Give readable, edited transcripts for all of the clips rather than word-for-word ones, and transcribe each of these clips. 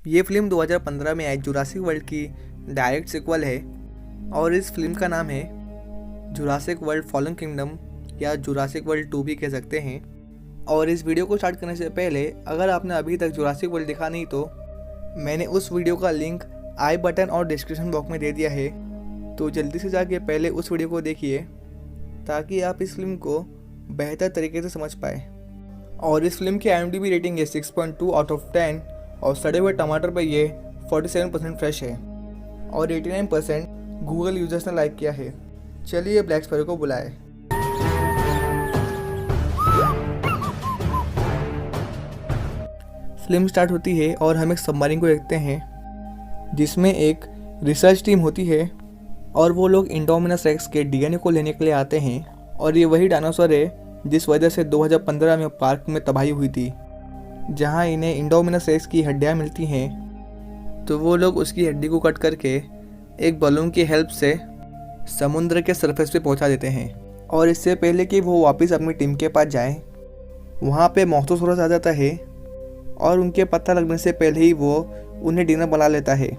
ये फिल्म 2015 में आई Jurassic world की डायरेक्ट सीक्वल है और इस फिल्म का नाम है जुरासिक वर्ल्ड फॉलन किंगडम या जुरासिक वर्ल्ड 2 भी कह सकते हैं। और इस वीडियो को स्टार्ट करने से पहले अगर आपने अभी तक जुरासिक वर्ल्ड देखा नहीं तो मैंने उस वीडियो का लिंक आई बटन और डिस्क्रिप्शन बॉक्स में दे दिया है, तो जल्दी से जाके पहले उस वीडियो को देखिए ताकि आप इस फिल्म को बेहतर तरीके से समझ पाए। और इस फिल्म की IMDb रेटिंग है 6.2 आउट ऑफ 10 और सड़े हुए टमाटर पर ये 47% फ्रेश है और 89% गूगल यूजर्स ने लाइक किया है। चलिए ब्लैक स्पैरो को बुलाए। फिल्म स्टार्ट होती है और हम एक सबमरीन को देखते हैं जिसमें एक रिसर्च टीम होती है और वो लोग इंडोमिनस रेक्स के DNA को लेने के लिए आते हैं। और ये वही डायनासोर है जिस वजह से 2015 में पार्क में तबाही हुई थी, जहां इन्हें इंडोमिनस रेक्स की हड्डियां मिलती हैं। तो वो लोग उसकी हड्डी को कट करके एक बलून की हेल्प से समुद्र के सरफेस पे पहुंचा देते हैं। और इससे पहले कि वो वापस अपनी टीम के पास जाएं, वहाँ पे मोक्टोसोरस आ जाता है और उनके पता लगने से पहले ही वो उन्हें डिनर बना लेता है।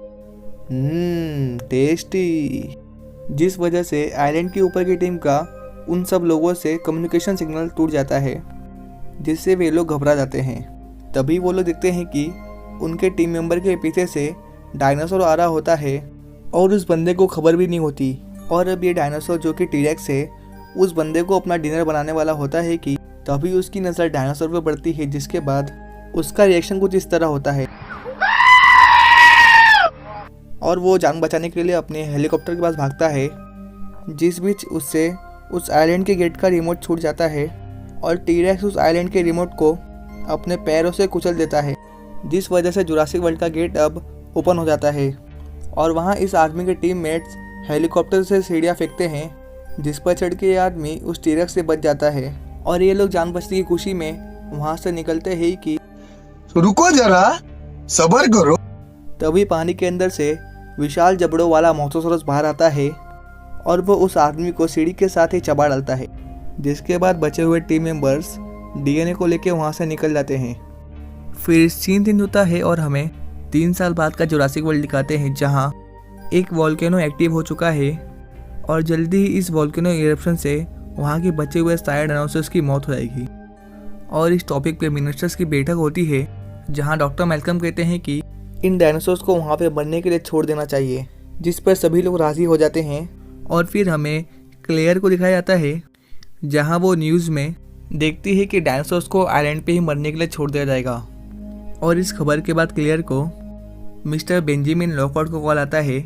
टेस्टी। जिस वजह से आइलैंड के ऊपर की टीम का उन सब लोगों से कम्युनिकेशन सिग्नल टूट जाता है, जिससे वे लोग घबरा जाते हैं। तभी वो लोग देखते हैं कि उनके टीम मेंबर के पीछे से डायनासोर आ रहा होता है और उस बंदे को खबर भी नहीं होती। और अब ये डायनासोर जो कि टी-रेक्स है उस बंदे को अपना डिनर बनाने वाला होता है कि तभी उसकी नज़र डायनासोर पर पड़ती है, जिसके बाद उसका रिएक्शन कुछ इस तरह होता है और वो जान बचाने के लिए अपने हेलीकॉप्टर के पास भागता है। जिस बीच उससे उस आइलैंड के गेट का रिमोट छूट जाता है और टी-रेक्स उस आइलैंड के रिमोट को अपने पैरों से कुचल देता है, जिस वजह से जुरासिक वर्ल्ड का गेट अब ओपन हो जाता है। और वहाँ इस आदमी के टीममेट्स हेलीकॉप्टर से सीढ़ियाँ फेंकते हैं, जिस पर चढ़ के ये आदमी उस टी-रेक्स से बच जाता है। और ये लोग जान बचने की खुशी में वहाँ से निकलते ही कि रुको जरा, सब्र करो। तभी पानी के अंदर से विशाल जबड़ों वाला मोक्टोसोरस बाहर आता है और वो उस आदमी को सीढ़ी के साथ ही चबा डालता है, जिसके बाद बचे हुए टीम मेंबर्स DNA को लेके वहाँ से निकल जाते हैं। फिर सीन दिन होता है और हमें 3 साल बाद का जुरासिक वर्ल्ड दिखाते हैं, जहाँ एक वॉल्केनो एक्टिव हो चुका है और जल्दी ही इस वॉल्केनो इरप्शन से वहाँ के बचे हुए सारे डायनासोर्स की मौत हो जाएगी। और इस टॉपिक पे मिनिस्टर्स की बैठक होती है, जहाँ डॉक्टर मैल्कम कहते हैं कि इन डायनासोर्स को वहाँ पे मरने के लिए छोड़ देना चाहिए, जिस पर सभी लोग राज़ी हो जाते हैं। और फिर हमें क्लेयर को दिखाया जाता है, जहाँ वो न्यूज़ में देखती है कि डायनासोर्स को आइलैंड पे ही मरने के लिए छोड़ दिया जाएगा। और इस खबर के बाद क्लेयर को मिस्टर बेंजामिन लॉकवुड को कॉल आता है,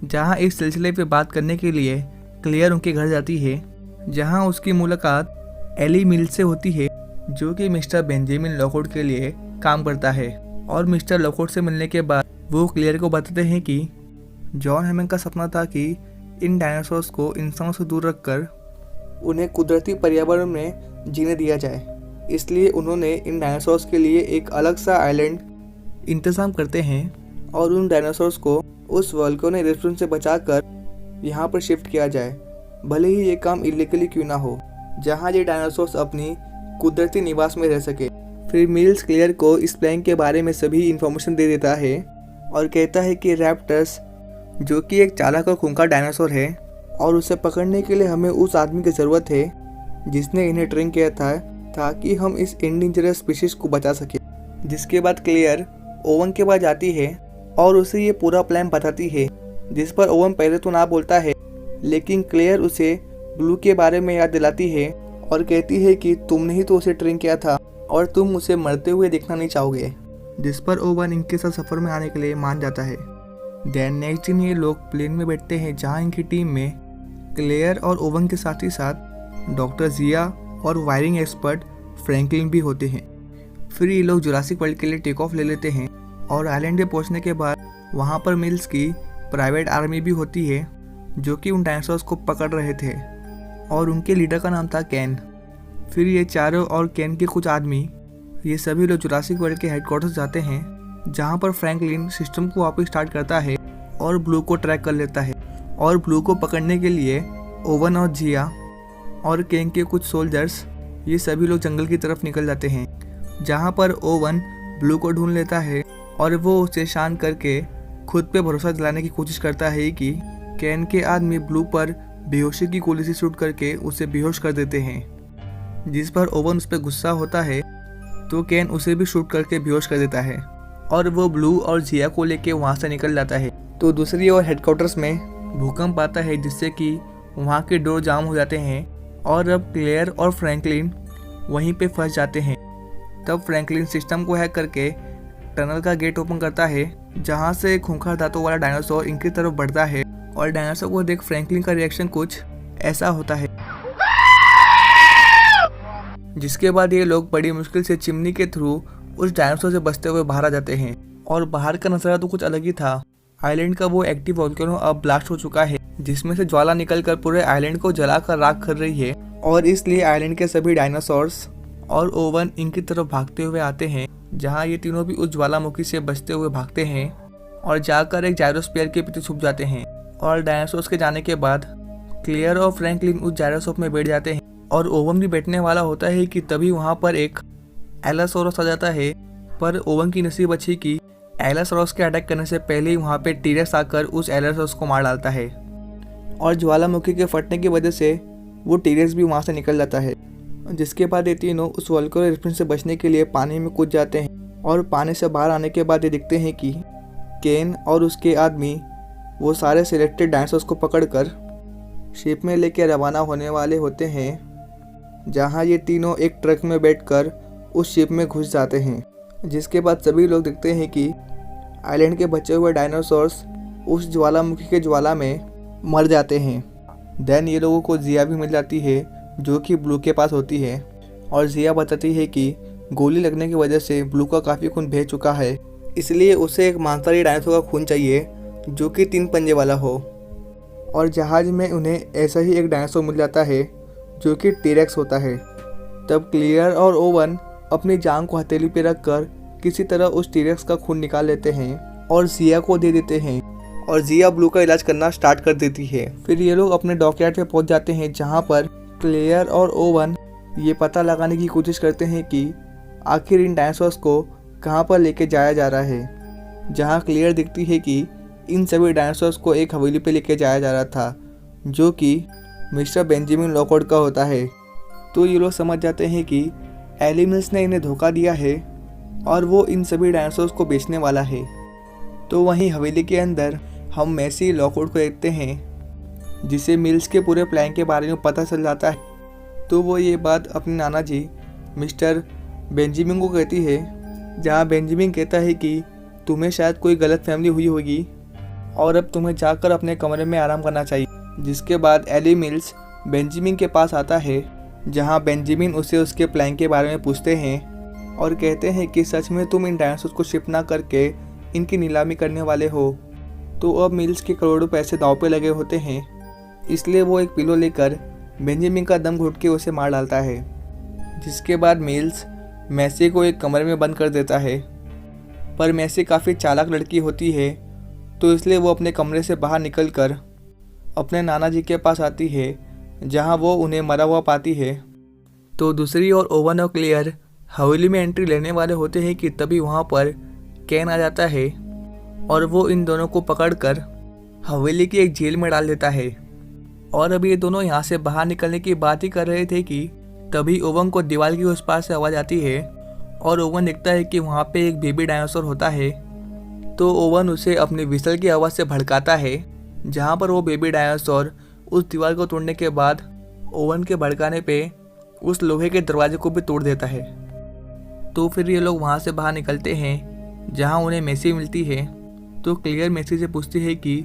जहाँ इस सिलसिले पे बात करने के लिए क्लेयर उनके घर जाती है, जहाँ उसकी मुलाकात एली मिल्स से होती है, जो कि मिस्टर बेंजामिन लॉकवुड के लिए काम करता है। और मिस्टर लॉकवुड से मिलने के बाद वो क्लेयर को बताते हैं कि जॉन हेमंड का सपना था कि इन डायनासोर्स को इंसानों से दूर रखकर उन्हें कुदरती पर्यावरण में जीने दिया जाए, इसलिए उन्होंने इन डायनासोर्स के लिए एक अलग सा आइलैंड इंतज़ाम करते हैं और उन डायनासोर्स को उस वोल्केनो इरप्शन से बचाकर यहाँ पर शिफ्ट किया जाए, भले ही ये काम इलीगली क्यों ना हो, जहाँ ये डायनासोर्स अपनी कुदरती निवास में रह सके। फिर मिल्स क्लियर को इस प्लान के बारे में सभी इन्फॉर्मेशन दे देता है और कहता है कि रैप्टर्स जो कि एक चालाक और खूंखार डायनासोर है और उसे पकड़ने के लिए हमें उस आदमी की ज़रूरत है जिसने इन्हें ट्रेन किया था, ताकि हम इस इंडेंजरस स्पीशीज़ को बचा सकें। जिसके बाद क्लियर ओवन के पास जाती है और उसे ये पूरा प्लान बताती है, जिस पर ओवन पहले तो ना बोलता है, लेकिन क्लियर उसे ब्लू के बारे में याद दिलाती है और कहती है कि तुमने ही तो उसे ट्रेन किया था और तुम उसे मरते हुए देखना नहीं चाहोगे। जिस पर ओवन इनके साथ सफ़र में आने के लिए मान जाता है। देन नेक्स्ट दिन ये लोग प्लेन में बैठते हैं, जहाँ इनकी टीम में क्लेयर और ओवन के साथ ही साथ डॉक्टर जिया और वायरिंग एक्सपर्ट फ्रैंकलिन भी होते हैं। फिर ये लोग जुरासिक वर्ल्ड के लिए टेक ऑफ ले लेते हैं और आइलैंड पे पहुँचने के बाद वहाँ पर मिल्स की प्राइवेट आर्मी भी होती है, जो कि उन डायनासोर्स को पकड़ रहे थे और उनके लीडर का नाम था कैन। फिर ये चारों और कैन के कुछ आदमी ये सभी लोग जुरासिक वर्ल्ड के हेडक्वार्टर्स जाते हैं, जहाँ पर फ्रैंकलिन सिस्टम को वापस स्टार्ट करता है और ब्लू को ट्रैक कर लेता है। और ब्लू को पकड़ने के लिए ओवन और जिया और कैन के कुछ सोल्जर्स ये सभी लोग जंगल की तरफ निकल जाते हैं, जहाँ पर ओवन ब्लू को ढूंढ लेता है और वो उसे शांत करके खुद पे भरोसा दिलाने की कोशिश करता है कि कैन के आदमी ब्लू पर बेहोशी की गोली से शूट करके उसे बेहोश कर देते हैं, जिस पर ओवन उस पर गुस्सा होता है तो कैन उसे भी शूट करके बेहोश कर देता है और वो ब्लू और जिया को लेके वहाँ से निकल जाता है। तो दूसरी ओर हेडक्वार्टर्स में भूकंप आता है जिससे कि वहाँ के डोर जाम हो जाते हैं और अब क्लेयर और फ्रैंकलिन वहीं पे फंस जाते हैं। तब फ्रैंकलिन सिस्टम को हैक करके टनल का गेट ओपन करता है जहाँ से खूंखार दांतों वाला डायनासोर इनकी तरफ बढ़ता है और डायनासोर को देख फ्रैंकलिन का रिएक्शन कुछ ऐसा होता है, जिसके बाद ये लोग बड़ी मुश्किल से चिमनी के थ्रू उस डायनासोर से बचते हुए बाहर आ जाते हैं। और बाहर का नज़ारा तो कुछ अलग ही था। आइलैंड का वो एक्टिव वोल्केनो अब ब्लास्ट हो चुका है जिसमें से ज्वाला निकलकर पूरे आइलैंड को जलाकर राख कर रही है और इसलिए आइलैंड के सभी डायनासोर्स और ओवन इनकी तरफ भागते हुए आते हैं, जहाँ ये तीनों भी उस ज्वालामुखी से बचते हुए भागते हैं और जाकर एक जायरोस्फीयर के पीछे छुप जाते हैं। और डायनासोर्स के जाने के बाद क्लियर और फ्रैंकलिन उस जायरोस्कोप में बैठ जाते हैं और ओवन भी बैठने वाला होता है कि तभी वहाँ पर एक एलासोरस आ जाता है। पर ओवन की नसीब अच्छी कि एलासोरस के अटैक करने से पहले ही वहाँ पे टीरेक्स आकर उस एलासोरस को मार डालता है और ज्वालामुखी के फटने की वजह से वो टीरेक्स भी वहाँ से निकल जाता है। जिसके बाद ये तीनों उस वोल्केनो एरप्शन से बचने के लिए पानी में कूद जाते हैं और पानी से बाहर आने के बाद ये दिखते हैं कि केन और उसके आदमी वो सारे सिलेक्टेड डायनासोर्स को पकड़कर शिप में लेकर रवाना होने वाले होते हैं, जहाँ ये तीनों एक ट्रक में बैठकर उस शिप में घुस जाते हैं। जिसके बाद सभी लोग देखते हैं कि आइलैंड के बचे हुए डायनासोर्स उस ज्वालामुखी के ज्वाला में मर जाते हैं। देन ये लोगों को जिया भी मिल जाती है जो कि ब्लू के पास होती है और जिया बताती है कि गोली लगने की वजह से ब्लू का काफ़ी खून बह चुका है, इसलिए उसे एक मांसाहारी डायनासोर का खून चाहिए जो कि 3 पंजे वाला हो। और जहाज में उन्हें ऐसा ही एक डायनासोर मिल जाता है जो कि टीरेक्स होता है। तब क्लियर और ओवन अपनी जान को हथेली पे रख कर किसी तरह उस टीरेक्स का खून निकाल लेते हैं और जिया को दे देते हैं और जिया ब्लू का इलाज करना स्टार्ट कर देती है। फिर ये लोग अपने डॉकयार्ड पे पहुंच जाते हैं जहां पर क्लेयर और ओवन ये पता लगाने की कोशिश करते हैं कि आखिर इन डायनासोर्स को कहां पर लेके जाया जा रहा है। जहां क्लियर दिखती है कि इन सभी डायनासोर्स को एक हवेली पे लेके जाया जा रहा था जो कि मिस्टर बेंजामिन लॉकवुड का होता है। तो ये लोग समझ जाते हैं कि एली मिल्स ने इन्हें धोखा दिया है और वो इन सभी डायनासोर्स को बेचने वाला है। तो वहीं हवेली के अंदर हम मैसी लॉकवुड को देखते हैं जिसे मिल्स के पूरे प्लान के बारे में पता चल जाता है। तो वो ये बात अपने नाना जी मिस्टर बेंजामिन को कहती है, जहाँ बेंजामिन कहता है कि तुम्हें शायद कोई गलत फहमी हुई होगी और अब तुम्हें जाकर अपने कमरे में आराम करना चाहिए। जिसके बाद एली मिल्स बेंजामिन के पास आता है जहाँ बेंजामिन उसे उसके प्लान के बारे में पूछते हैं और कहते हैं कि सच में तुम इन डायनासोर्स को शिप ना करके इनकी नीलामी करने वाले हो। तो अब मिल्स के करोड़ों पैसे दांव पे लगे होते हैं, इसलिए वो एक पिलो लेकर बेंजामिन का दम घुट के उसे मार डालता है। जिसके बाद मिल्स मैसी को एक कमरे में बंद कर देता है, पर मैसी काफ़ी चालाक लड़की होती है तो इसलिए वो अपने कमरे से बाहर निकलकर अपने नाना जी के पास आती है जहां वो उन्हें मरा हुआ पाती है। तो दूसरी ओर ओवन और क्लियर हवेली में एंट्री लेने वाले होते हैं कि तभी वहां पर कैन आ जाता है और वो इन दोनों को पकड़कर हवेली की एक जेल में डाल देता है। और अभी ये दोनों यहाँ से बाहर निकलने की बात ही कर रहे थे कि तभी ओवन को दीवार की उस पार से आवाज़ आती है और ओवन देखता है कि वहाँ पे एक बेबी डायनासोर होता है। तो ओवन उसे अपनी विसल की आवाज़ से भड़काता है, जहाँ पर वो बेबी डायनासोर उस दीवार को तोड़ने के बाद ओवन के भड़काने पे उस लोहे के दरवाजे को भी तोड़ देता है। तो फिर ये लोग वहाँ से बाहर निकलते हैं जहाँ उन्हें मैसी मिलती है। तो क्लियर मैसी से पूछती है कि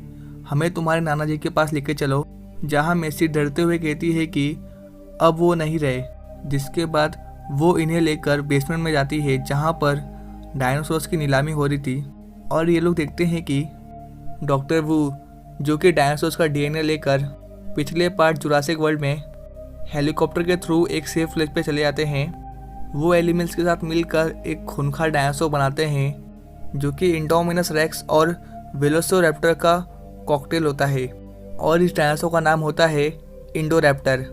हमें तुम्हारे नाना जी के पास लेके चलो, जहाँ मैसी डरते हुए कहती है कि अब वो नहीं रहे। जिसके बाद वो इन्हें लेकर बेसमेंट में जाती है जहाँ पर डायनासोर्स की नीलामी हो रही थी। और ये लोग देखते हैं कि डॉक्टर वू जो कि डायनासोर्स का डीएनए लेकर पिछले पार्ट जुरासिक वर्ल्ड में हेलीकॉप्टर के थ्रू एक सेफ प्लेस पे चले जाते हैं। वो एलिमेंट्स के साथ मिलकर एक खूंखार डायनासोर बनाते हैं जो कि इंडोमिनस रेक्स और वेलोसिरैप्टर का कॉकटेल होता है। और इस डायनासोर का नाम होता है इंडोरैप्टर,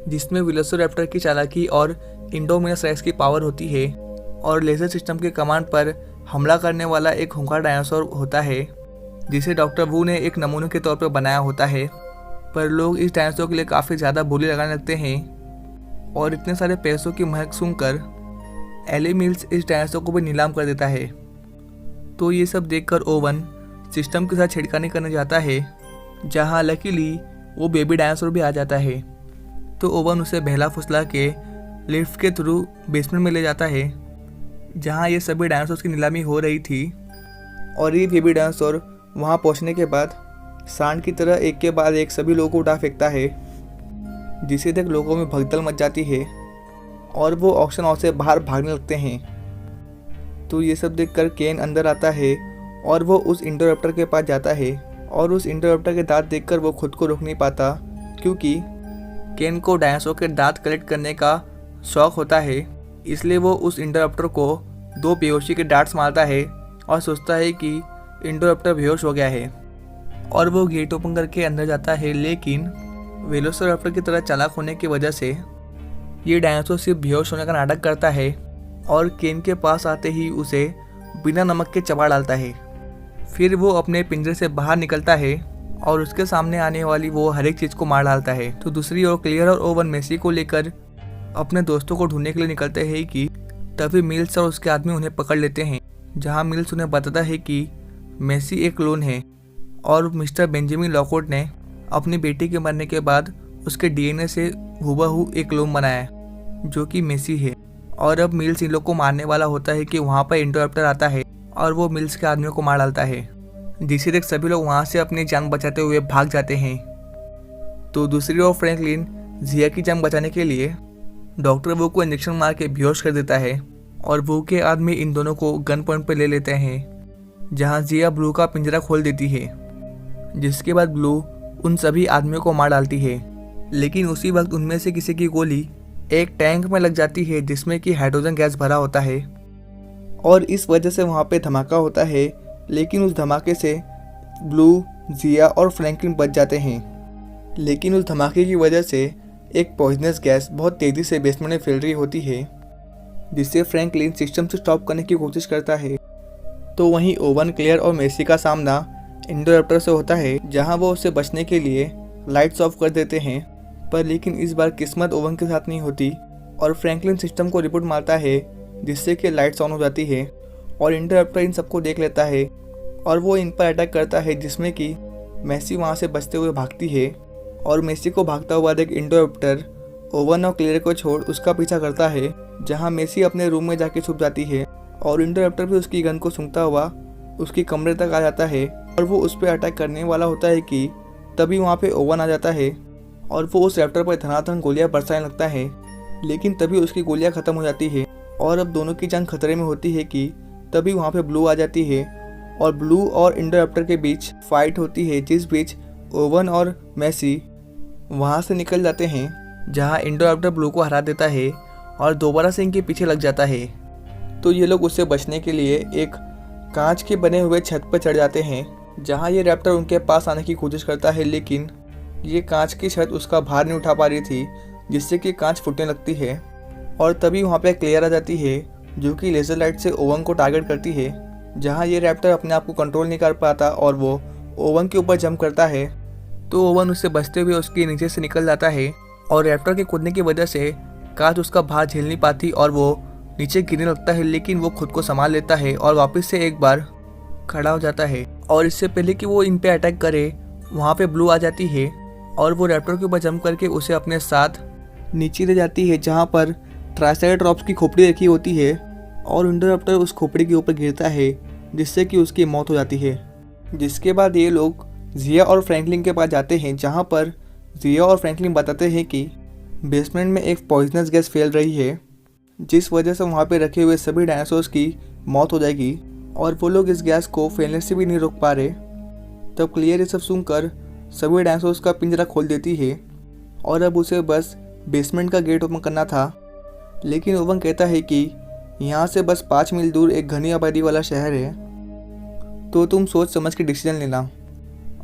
जिसमें वेलोसिरैप्टर की चालाकी और इंडोमिनस रेक्स की पावर होती है। और लेजर सिस्टम के कमांड पर हमला करने वाला एक खूंखार डायनासोर होता है जिसे डॉक्टर वू ने एक नमूने के तौर पर बनाया होता है। पर लोग इस डायनासोर के लिए काफ़ी ज़्यादा बोली लगाने लगते हैं और इतने सारे पैसों की महक सुनकर एली मिल्स इस डायनासोर को भी नीलाम कर देता है। तो ये सब देखकर ओवन सिस्टम के साथ छेड़खानी करने जाता है, जहाँ लकीली वो बेबी डायनासोर भी आ जाता है। तो ओवन उसे बहला फुसला के लिफ्ट के थ्रू बेसमेंट में ले जाता है, जहाँ ये सभी डायनासोर की नीलामी हो रही थी। और ये बेबी डायनासोर वहाँ पहुँचने के बाद सांड की तरह एक के बाद एक सभी लोगों को उठा फेंकता है, जिसे देख लोगों में भगदड़ मच जाती है और वो ऑक्शन हाउस से बाहर भागने लगते हैं। तो ये सब देखकर केन अंदर आता है और वो उस इंटरप्टर के पास जाता है और उस इंटरप्टर के दांत देखकर वो खुद को रोक नहीं पाता, क्योंकि केन को डायनासोर के दांत कलेक्ट करने का शौक होता है। इसलिए वो उस इंटरप्टर को 2 बेहोशी के डांट्स मारता है और सोचता है कि इंटरप्टर बेहोश हो गया है और वो गेट ओपन करके अंदर जाता है। लेकिन वेलोसिराप्टर की तरह चालाक होने की वजह से ये डायनासोर सिर्फ बेहोश होने का नाटक करता है और केन के पास आते ही उसे बिना नमक के चबा डालता है। फिर वो अपने पिंजरे से बाहर निकलता है और उसके सामने आने वाली वो हर एक चीज़ को मार डालता है। तो दूसरी ओर क्लियर और ओवन मेसी को लेकर अपने दोस्तों को ढूंढने के लिए निकलते हैं कि तभी मिल्स और उसके आदमी उन्हें पकड़ लेते हैं, जहां मिल्स उन्हें बताता है कि मेसी एक क्लोन है और मिस्टर बेंजामिन लॉकवुड ने अपनी बेटी के मरने के बाद उसके डीएनए से हूबहू एक क्लोन बनाया जो कि मेसी है। और अब मिल्स इन लोग को मारने वाला होता है कि वहाँ पर इंटरप्टर आता है और वो मिल्स के आदमियों को मार डालता है, जिसे देख सभी लोग वहाँ से अपनी जान बचाते हुए भाग जाते हैं। तो दूसरी ओर फ्रैंकलिन जिया की जान बचाने के लिए डॉक्टर वू को इंजेक्शन मार के बेहोश कर देता है और वू के आदमी इन दोनों को गन पॉइंट पर ले लेते हैं, जहाँ जिया ब्लू का पिंजरा खोल देती है, जिसके बाद ब्लू उन सभी आदमियों को मार डालती है। लेकिन उसी वक्त उनमें से किसी की गोली एक टैंक में लग जाती है जिसमें कि हाइड्रोजन गैस भरा होता है और इस वजह से वहाँ पे धमाका होता है। लेकिन उस धमाके से ब्लू, जिया और फ्रैंकलिन बच जाते हैं। लेकिन उस धमाके की वजह से एक पॉइजनस गैस बहुत तेज़ी से बेसमेंट में फैल रही होती है, जिससे फ्रैंकलिन सिस्टम से स्टॉप करने की कोशिश करता है। तो वहीं ओवन, क्लेयर और मेसी का सामना इंटरप्टर से होता है, जहां वो उससे बचने के लिए लाइट्स ऑफ कर देते हैं। पर लेकिन इस बार किस्मत ओवन के साथ नहीं होती और फ्रैंकलिन सिस्टम को रिपोर्ट मारता है, जिससे कि लाइट्स ऑन हो जाती है और इंटरप्टर इन सबको देख लेता है और वो इन पर अटैक करता है, जिसमें कि मेसी वहाँ से बचते हुए भागती है और मेसी को भागता हुआ देख इंटरप्टर ओवन और क्लियर को छोड़ उसका पीछा करता है, जहाँ मेसी अपने रूम में जाके छुप जाती है और इंटरप्टर भी उसकी गन को सूंघता हुआ उसकी कमरे तक आ जाता है और वो उस पर अटैक करने वाला होता है कि तभी वहाँ पे ओवन आ जाता है और वो उस रैप्टर पर धनाधन गोलियां बरसाने लगता है। लेकिन तभी उसकी गोलियां खत्म हो जाती है और अब दोनों की जान खतरे में होती है कि तभी वहाँ पे ब्लू आ जाती है और ब्लू और इंटरप्टर के बीच फाइट होती है, जिस बीच ओवन और मेसी वहाँ से निकल जाते हैं, जहाँ इंटरप्टर ब्लू को हरा देता है और दोबारा से इनके पीछे लग जाता है। तो ये लोग उससे बचने के लिए एक कांच के बने हुए छत पर चढ़ जाते हैं, जहाँ ये रैप्टर उनके पास आने की कोशिश करता है, लेकिन ये कांच की छत उसका भार नहीं उठा पा रही थी, जिससे कि कांच फूटने लगती है। और तभी वहाँ पे क्लियर आ जाती है, जो कि लेज़र लाइट से ओवन को टारगेट करती है, जहाँ ये रैप्टर अपने आप को कंट्रोल नहीं कर पाता और वो ओवन के ऊपर जंप करता है। तो ओवन उससे बचते हुए उसके नीचे से निकल जाता है और रैप्टर के कूदने की वजह से कांच उसका भार झेल नहीं पाती और वो नीचे गिरने लगता है। लेकिन वो खुद को संभाल लेता है और वापस से एक बार खड़ा हो जाता है और इससे पहले कि वो इन पे अटैक करे, वहाँ पे ब्लू आ जाती है और वो रैप्टर के ऊपर जंप करके उसे अपने साथ नीचे ले जाती है, जहाँ पर ट्राइसेराटॉप्स की खोपड़ी रखी होती है और इंटरप्टर उस खोपड़ी के ऊपर गिरता है, जिससे कि उसकी मौत हो जाती है। जिसके बाद ये लोग जिया और फ्रैंकलिन के पास जाते हैं, जहाँ पर जिया और फ्रैंकलिन बताते हैं कि बेसमेंट में एक पॉइजनस गैस फैल रही है, जिस वजह से वहाँ पे रखे हुए सभी डायनासोर्स की मौत हो जाएगी और वो लोग इस गैस को फैलने से भी नहीं रोक पा रहे। तब क्लियर ये सब सुनकर सभी डायनासोर्स का पिंजरा खोल देती है और अब उसे बस बेसमेंट का गेट ओपन करना था। लेकिन ओवन कहता है कि यहाँ से बस 5 मील दूर एक घनी आबादी वाला शहर है, तो तुम सोच समझ के डिसीजन लेना।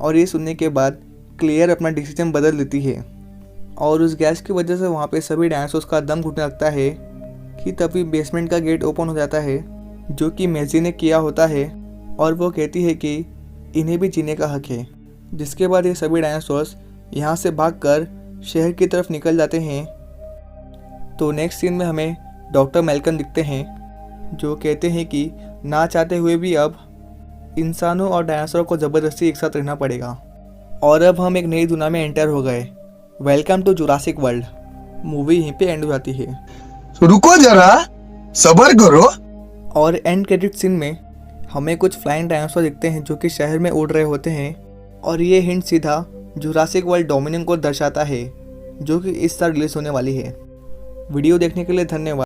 और ये सुनने के बाद क्लियर अपना डिसीजन बदल देती है और उस गैस की वजह से वहाँ पे सभी डायनासोर्स का दम घुटने लगता है कि तभी बेसमेंट का गेट ओपन हो जाता है, जो कि मेजी ने किया होता है और वो कहती है कि इन्हें भी जीने का हक है। जिसके बाद ये सभी डायनासोर्स यहाँ से भागकर शहर की तरफ निकल जाते हैं। तो नेक्स्ट सीन में हमें डॉक्टर मेल्कन दिखते हैं जो कहते हैं कि ना चाहते हुए भी अब इंसानों और डायनासोर को ज़बरदस्ती एक साथ रहना पड़ेगा। और अब हम एक नई दुनिया में एंटर हो गए। Welcome to Jurassic World. Movie यहीं पे एंड हो जाती है। रुको जरा, सबर करो। और एंड क्रेडिट सीन में हमें कुछ फ्लाइंग डायनासोर दिखते हैं जो कि शहर में उड़ रहे होते हैं। और ये हिंट सीधा जुरासिक वर्ल्ड डोमिनियन को दर्शाता है जो कि इस साल रिलीज होने वाली है। वीडियो देखने के लिए धन्यवाद।